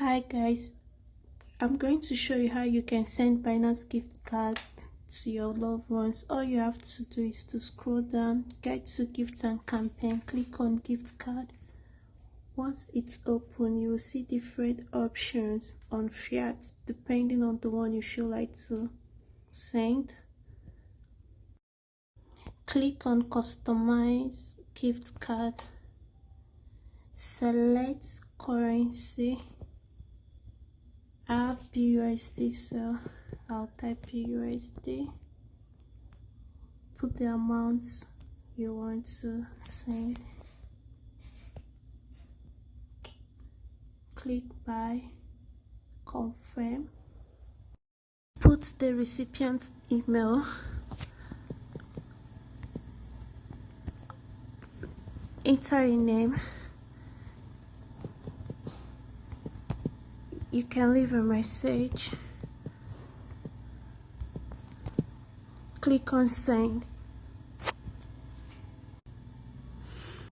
Hi guys, I'm going to show you how you can send Binance gift card to your loved ones. All you have to do is to scroll down, get to gift and campaign, click on gift card. Once it's open, you will see different options on fiat depending on the one you feel like to send. Click on customize gift card, select currency. I have BUSD, so I'll type BUSD. Put the amount you want to send. Click buy, confirm. Put the recipient email. Enter your name. You can leave a message. Click on send.